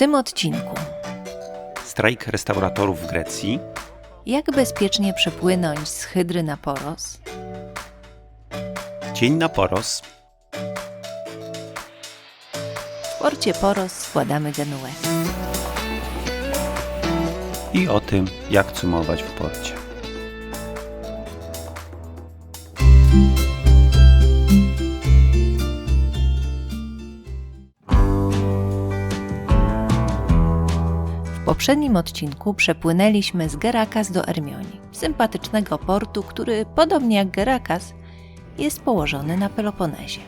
tym odcinku Strajk restauratorów w Grecji. jak bezpiecznie przepłynąć z Hydry na Poros, Dzień na Poros. w porcie Poros składamy Genuę. I o tym, jak cumować w porcie. W poprzednim odcinku przepłynęliśmy z Gerakas do Ermionii, sympatycznego portu, który, podobnie jak Gerakas, jest położony na Peloponezie.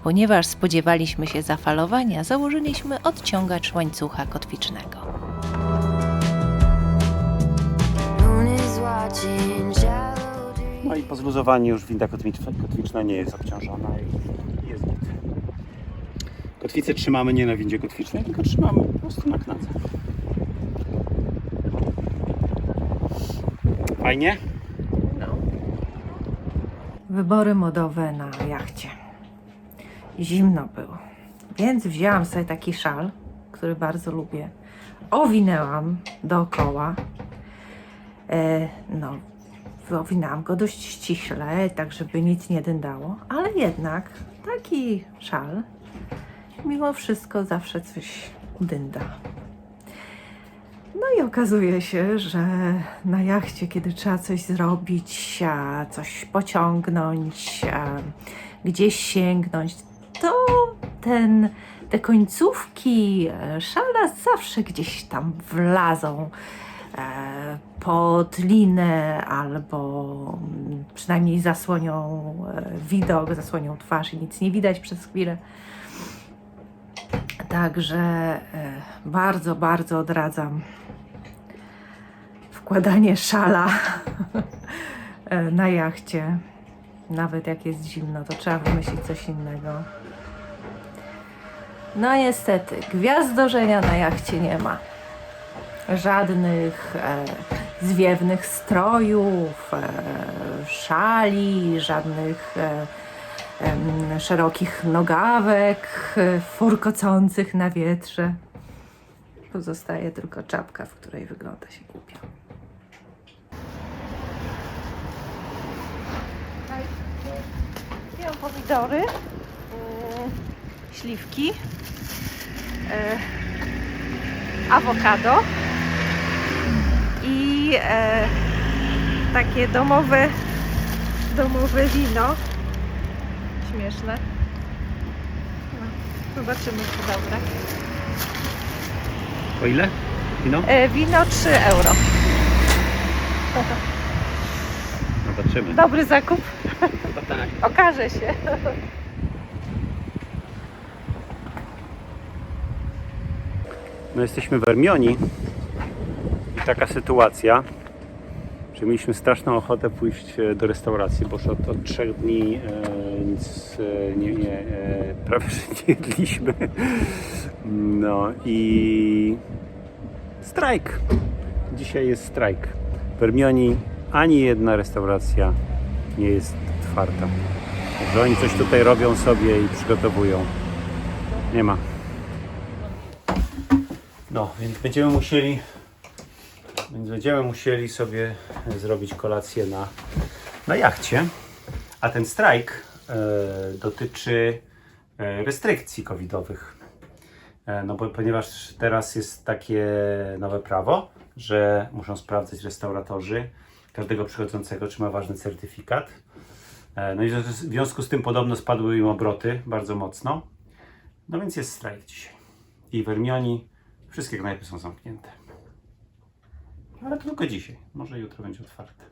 Ponieważ spodziewaliśmy się zafalowania, założyliśmy odciągacz łańcucha kotwicznego. No i po zluzowaniu już winda kotwiczna nie jest obciążona i jest git. Kotwicę trzymamy nie na windzie kotwicznej, tylko trzymamy po prostu na knadze. Fajnie? Wybory modowe na jachcie. Zimno było, więc wzięłam sobie taki szal, który bardzo lubię. Owinęłam dookoła. Owinęłam go dość ściśle, tak żeby nic nie dyndało, ale jednak taki szal mimo wszystko zawsze coś dynda. No i okazuje się, że na jachcie, kiedy trzeba coś zrobić, coś pociągnąć, gdzieś sięgnąć, to te końcówki szala zawsze gdzieś tam wlazą pod linę albo przynajmniej zasłonią widok, zasłonią twarz i nic nie widać przez chwilę. Także bardzo, bardzo odradzam wkładanie szala na jachcie. Nawet jak jest zimno, to trzeba wymyślić coś innego. No niestety, gwiazdorzenia na jachcie nie ma. Żadnych zwiewnych strojów, szali, żadnych szerokich nogawek furkocących na wietrze. Pozostaje tylko czapka, w której wygląda się głupio. Mam pomidory, śliwki, awokado i takie domowe wino. Śmieszne. No, zobaczymy, czy dobre. Po ile? Wino? Wino 3 euro. Zobaczymy. Dobry zakup. Chyba tak. Okaże się. No jesteśmy w Ermionii i taka sytuacja, że mieliśmy straszną ochotę pójść do restauracji, bo już od 3 dni nic prawie że nie jedliśmy. No i strajk. Dzisiaj jest strajk. W Ermionii ani jedna restauracja nie jest otwarta. Także oni coś tutaj robią sobie i przygotowują. Nie ma. No, więc będziemy musieli sobie zrobić kolację na jachcie. A ten strajk dotyczy restrykcji covidowych. No bo ponieważ teraz jest takie nowe prawo, że muszą sprawdzać restauratorzy każdego przychodzącego, czy ma ważny certyfikat. No i w związku z tym podobno spadły im obroty bardzo mocno. No więc jest strajk dzisiaj. I w Ermionii wszystkie knajpy są zamknięte. Ale to tylko dzisiaj. Może jutro będzie otwarte.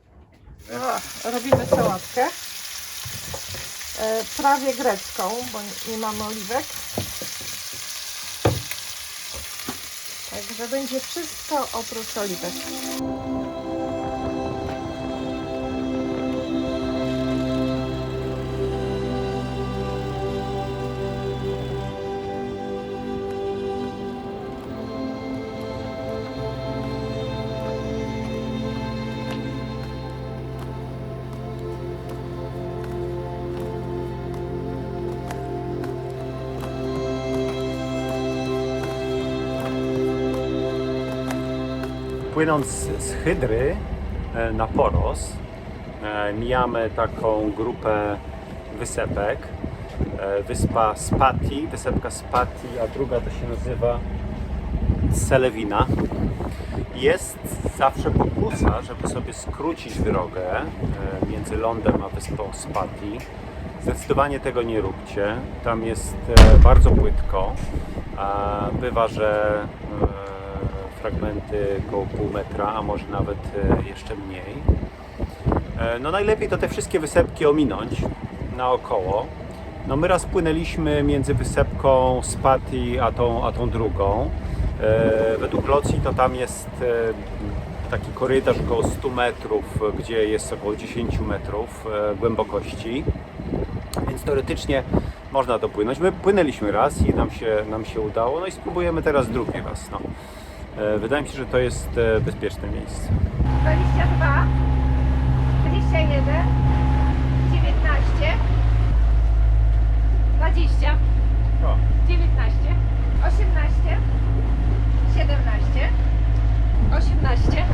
Robimy sałatkę. Prawie grecką, bo nie mamy oliwek. Także będzie wszystko oprócz oliwek. Płynąc z Hydry na Poros mijamy taką grupę wysepek. Wyspa Spati, wysepka Spati, a druga to się nazywa Selewina. Jest zawsze pokusa, żeby sobie skrócić drogę między lądem a wyspą Spati. Zdecydowanie tego nie róbcie. Tam jest bardzo płytko. Bywa, że fragmenty około pół metra, a może nawet jeszcze mniej. No najlepiej to te wszystkie wysepki ominąć naokoło. No my raz płynęliśmy między wysepką Spati a tą drugą. Według locji to tam jest taki korytarz około 100 metrów, gdzie jest około 10 metrów głębokości. Więc teoretycznie można dopłynąć. My płynęliśmy raz i nam się udało, no i spróbujemy teraz drugi raz. No. Wydaje mi się, że to jest bezpieczne miejsce. 22, 21, 19, 20, 19, 18, 17, 18,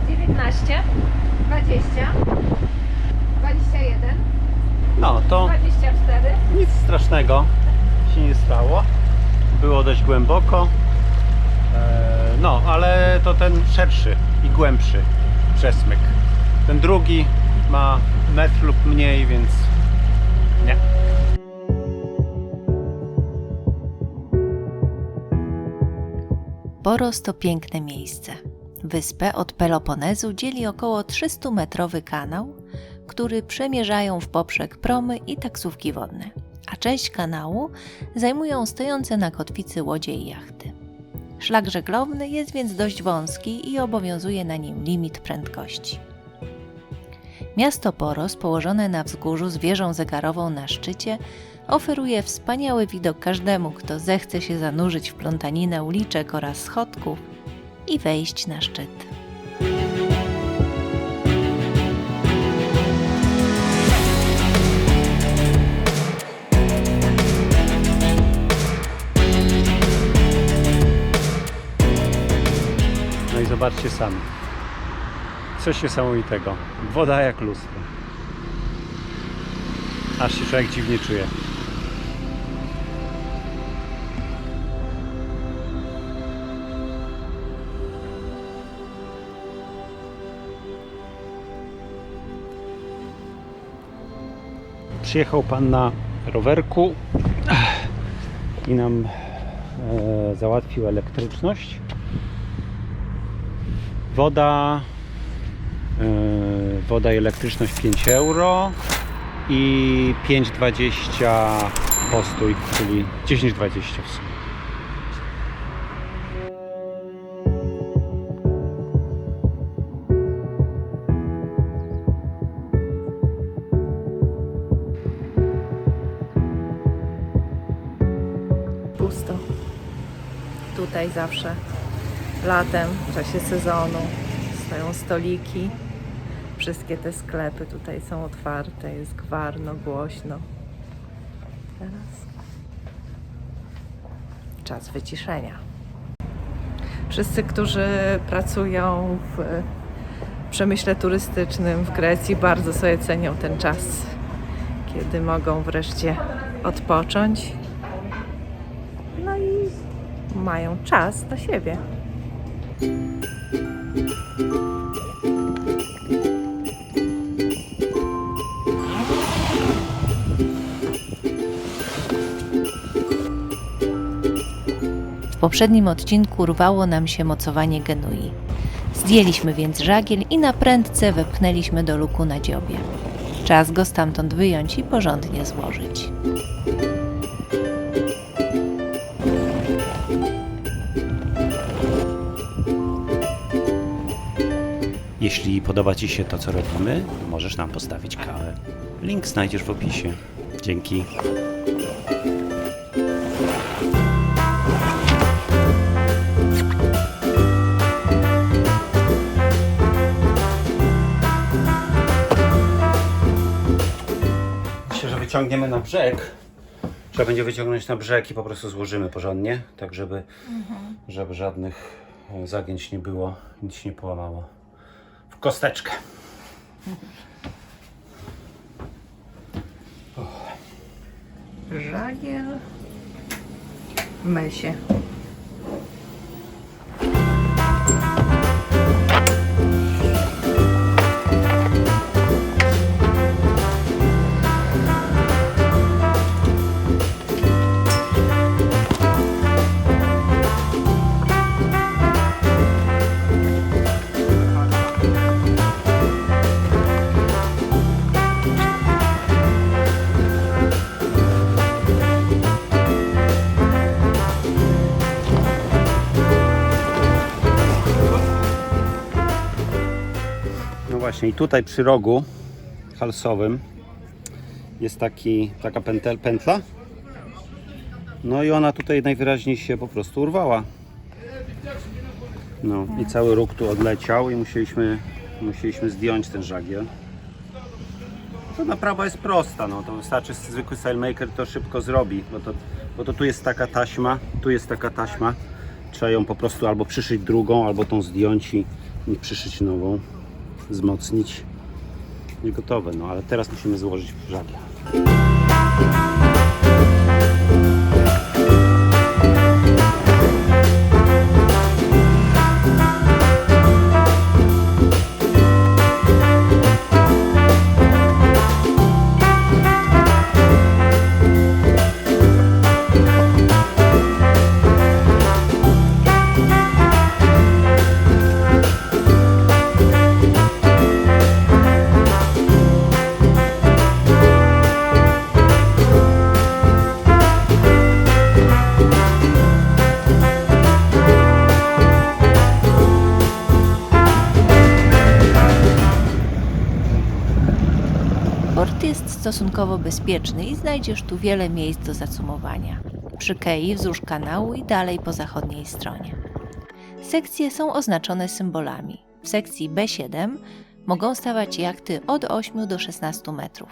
19, 20, 21, No to 24. nic strasznego się nie stało. Było dość głęboko. No, ale to ten szerszy i głębszy przesmyk. Ten drugi ma metr lub mniej, więc nie. Poros to piękne miejsce. Wyspę od Peloponezu dzieli około 300-metrowy kanał, który przemierzają w poprzek promy i taksówki wodne, a część kanału zajmują stojące na kotwicy łodzie i jachty. Szlak żeglowny jest więc dość wąski i obowiązuje na nim limit prędkości. Miasto Poros, położone na wzgórzu z wieżą zegarową na szczycie, oferuje wspaniały widok każdemu, kto zechce się zanurzyć w plątaninę uliczek oraz schodków i wejść na szczyt. No i zobaczcie sami. Coś niesamowitego. Woda jak lustro. Aż się człowiek dziwnie czuje. Przyjechał pan na rowerku i nam załatwił elektryczność. Woda i elektryczność 5 euro i 5,20 postój, czyli 10,20 w sumie. Pusto. Tutaj zawsze latem, w czasie sezonu stoją stoliki. Wszystkie te sklepy tutaj są otwarte, jest gwarno, głośno. Teraz czas wyciszenia. Wszyscy, którzy pracują w przemyśle turystycznym w Grecji, bardzo sobie cenią ten czas, kiedy mogą wreszcie odpocząć. No i mają czas dla siebie. W poprzednim odcinku rwało nam się mocowanie Genui. Zdjęliśmy więc żagiel i na prędce wepchnęliśmy do luku na dziobie. Czas go stamtąd wyjąć i porządnie złożyć. Jeśli podoba Ci się to, co robimy, możesz nam postawić kawę. Link znajdziesz w opisie. Dzięki. Myślę, że wyciągniemy na brzeg. Trzeba będzie wyciągnąć na brzeg i po prostu złożymy porządnie, tak żeby żadnych zagięć nie było, nic się nie połamało. W kosteczkę. Żagiel w mesie. No właśnie, i tutaj przy rogu halsowym jest taka pętla. No i ona tutaj najwyraźniej się po prostu urwała. No i cały róg tu odleciał i musieliśmy zdjąć ten żagiel. To naprawa jest prosta, no to wystarczy, zwykły StyleMaker to szybko zrobi, bo to tu jest taka taśma, trzeba ją po prostu albo przyszyć drugą, albo tą zdjąć i przyszyć nową, wzmocnić i gotowe, no ale teraz musimy złożyć żagiel. Port jest stosunkowo bezpieczny i znajdziesz tu wiele miejsc do zacumowania. Przy kei wzdłuż kanału i dalej po zachodniej stronie. Sekcje są oznaczone symbolami. W sekcji B7 mogą stawać jachty od 8 do 16 metrów.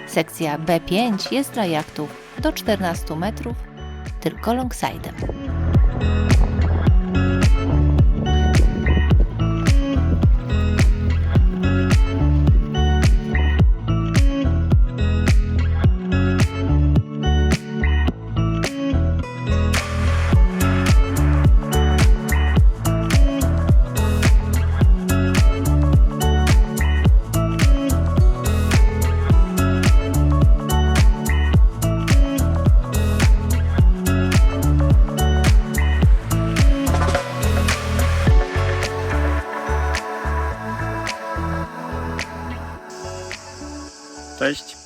Sekcja B5 jest dla jachtów do 14 metrów, tylko longside'em. Cześć.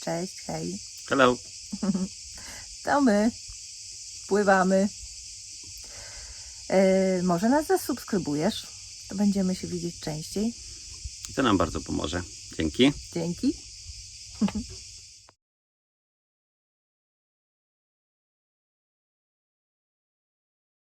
Cześć, hej. Hello. To my. Pływamy. Może nas zasubskrybujesz? To będziemy się widzieć częściej. To nam bardzo pomoże. Dzięki. Dzięki.